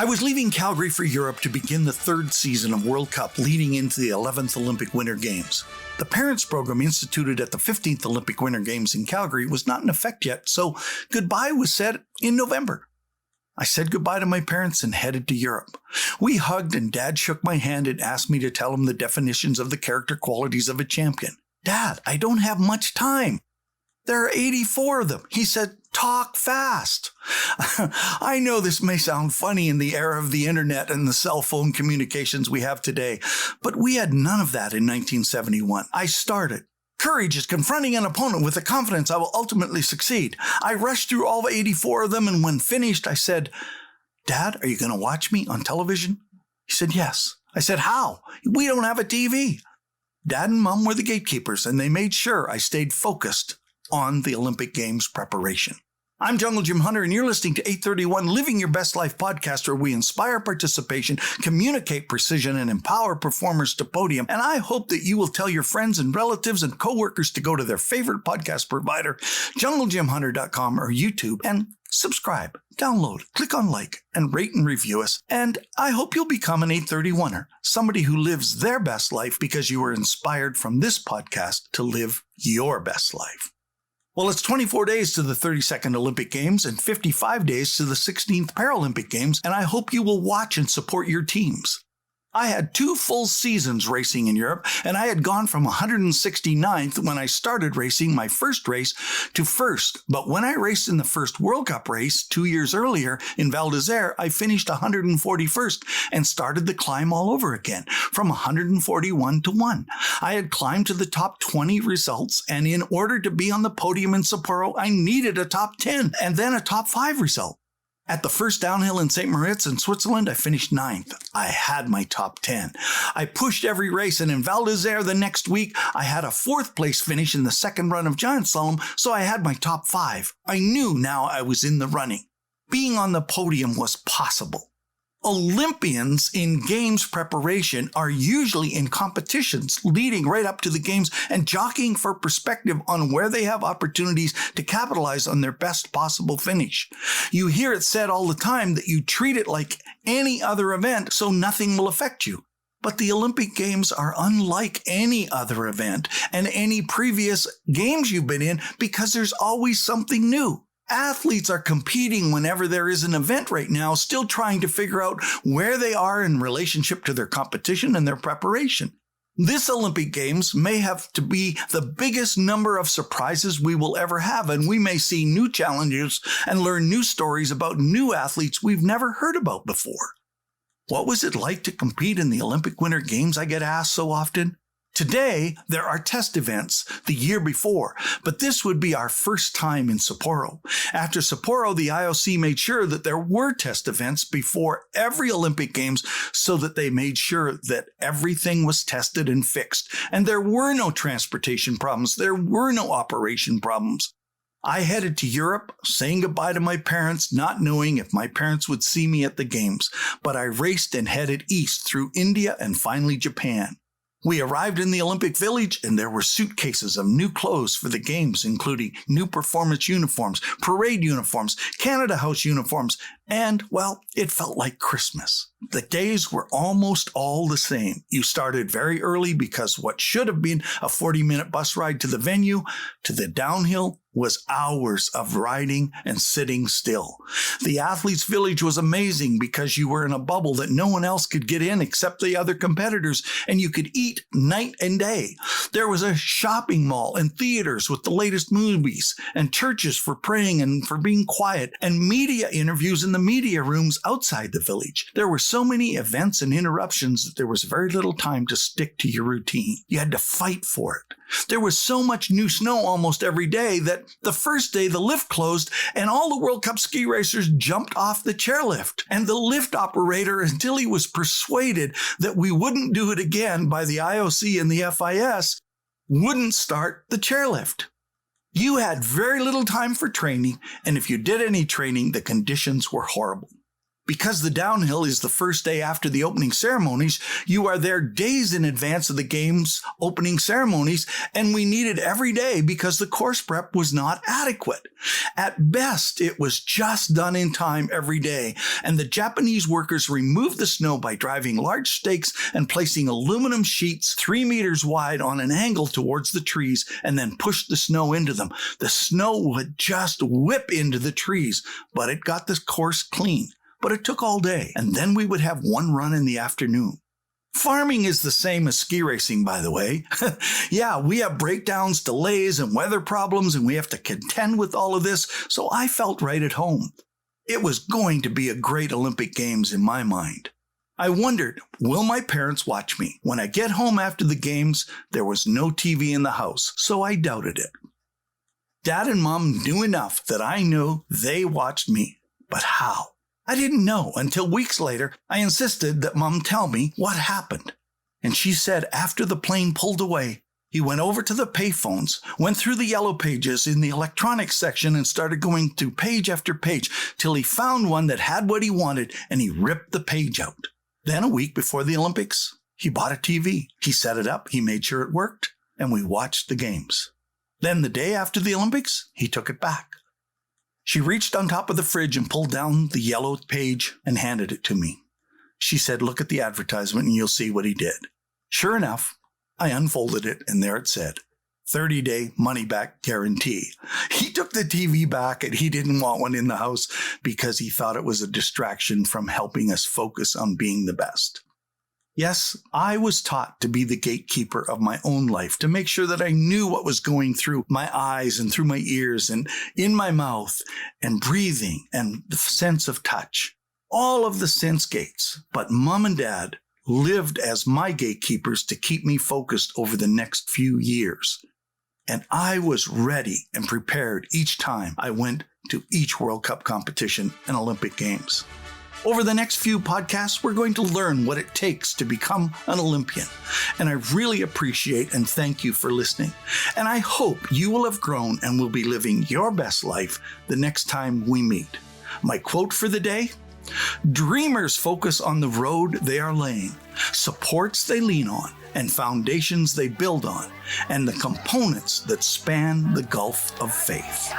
I was leaving Calgary for Europe to begin the third season of World Cup leading into the 11th Olympic Winter Games. The parents program instituted at the 15th Olympic Winter Games in Calgary was not in effect yet, so goodbye was said in November. I said goodbye to my parents and headed to Europe. We hugged and Dad shook my hand and asked me to tell him the definitions of the character qualities of a champion. Dad, I don't have much time. There are 84 of them. He said, talk fast. I know this may sound funny in the era of the internet and the cell phone communications we have today, but we had none of that in 1971. I started. Courage is confronting an opponent with the confidence I will ultimately succeed. I rushed through all 84 of them, and when finished, I said, Dad, are you going to watch me on television? He said, yes. I said, how? We don't have a TV. Dad and Mom were the gatekeepers, and they made sure I stayed focused on the Olympic Games preparation. I'm Jungle Jim Hunter, and you're listening to 831 Living Your Best Life podcast, where we inspire participation, communicate precision, and empower performers to podium. And I hope that you will tell your friends and relatives and coworkers to go to their favorite podcast provider, junglejimhunter.com or YouTube, and subscribe, download, click on like, and rate and review us. And I hope you'll become an 831er, somebody who lives their best life because you were inspired from this podcast to live your best life. Well, it's 24 days to the 32nd Olympic Games and 55 days to the 16th Paralympic Games, and I hope you will watch and support your teams. I had 2 full seasons racing in Europe, and I had gone from 169th when I started racing my first race to first. But when I raced in the first World Cup race 2 years earlier in Val d'Isère, I finished 141st and started the climb all over again from 141 to 1. I had climbed to the top 20 results, and in order to be on the podium in Sapporo, I needed a top 10 and then a top 5 result. At the first downhill in St. Moritz in Switzerland, I finished 9th. I had my top 10. I pushed every race, and in Val d'Isère the next week, I had a 4th place finish in the second run of Giant Slalom, so I had my top 5. I knew now I was in the running. Being on the podium was possible. Olympians in games preparation are usually in competitions leading right up to the games and jockeying for perspective on where they have opportunities to capitalize on their best possible finish. You hear it said all the time that you treat it like any other event so nothing will affect you. But the Olympic Games are unlike any other event and any previous games you've been in because there's always something new. Athletes are competing whenever there is an event right now, still trying to figure out where they are in relationship to their competition and their preparation. This Olympic Games may have to be the biggest number of surprises we will ever have, and we may see new challenges and learn new stories about new athletes we've never heard about before. What was it like to compete in the Olympic Winter Games, I get asked so often? Today, there are test events the year before, but this would be our first time in Sapporo. After Sapporo, the IOC made sure that there were test events before every Olympic Games so that they made sure that everything was tested and fixed. And there were no transportation problems. There were no operation problems. I headed to Europe, saying goodbye to my parents, not knowing if my parents would see me at the Games. But I raced and headed east through India and finally Japan. We arrived in the Olympic Village, and there were suitcases of new clothes for the Games, including new performance uniforms, parade uniforms, Canada House uniforms, and, well, it felt like Christmas. The days were almost all the same. You started very early because what should have been a 40-minute bus ride to the venue, to the downhill, was hours of riding and sitting still. The Athletes' Village was amazing because you were in a bubble that no one else could get in except the other competitors, and you could eat night and day. There was a shopping mall and theaters with the latest movies, and churches for praying and for being quiet, and media interviews in the media rooms outside the village. There were so many events and interruptions that there was very little time to stick to your routine. You had to fight for it. There was so much new snow almost every day that the first day the lift closed and all the World Cup ski racers jumped off the chairlift. And the lift operator, until he was persuaded that we wouldn't do it again by the IOC and the FIS, wouldn't start the chairlift. You had very little time for training, and if you did any training, the conditions were horrible. Because the downhill is the first day after the opening ceremonies, you are there days in advance of the game's opening ceremonies, and we needed every day because the course prep was not adequate. At best, it was just done in time every day, and the Japanese workers removed the snow by driving large stakes and placing aluminum sheets 3 meters wide on an angle towards the trees and then pushed the snow into them. The snow would just whip into the trees, but it got the course clean. But it took all day, and then we would have one run in the afternoon. Farming is the same as ski racing, by the way. Yeah, we have breakdowns, delays, and weather problems, and we have to contend with all of this, so I felt right at home. It was going to be a great Olympic Games in my mind. I wondered, will my parents watch me? When I get home after the games, there was no TV in the house, so I doubted it. Dad and Mom knew enough that I knew they watched me, but how? I didn't know until weeks later I insisted that Mom tell me what happened. And she said after the plane pulled away, he went over to the payphones, went through the yellow pages in the electronics section and started going through page after page till he found one that had what he wanted and he ripped the page out. Then a week before the Olympics, he bought a TV. He set it up, he made sure it worked, and we watched the games. Then the day after the Olympics, he took it back. She reached on top of the fridge and pulled down the yellow page and handed it to me. She said, "Look at the advertisement and you'll see what he did." Sure enough, I unfolded it and there it said, 30-day money-back guarantee. He took the TV back and he didn't want one in the house because he thought it was a distraction from helping us focus on being the best. Yes, I was taught to be the gatekeeper of my own life, to make sure that I knew what was going through my eyes and through my ears and in my mouth and breathing and the sense of touch. All of the sense gates. But Mom and Dad lived as my gatekeepers to keep me focused over the next few years. And I was ready and prepared each time I went to each World Cup competition and Olympic Games. Over the next few podcasts, we're going to learn what it takes to become an Olympian. And I really appreciate and thank you for listening. And I hope you will have grown and will be living your best life the next time we meet. My quote for the day: dreamers focus on the road they are laying, supports they lean on, and foundations they build on, and the components that span the gulf of faith.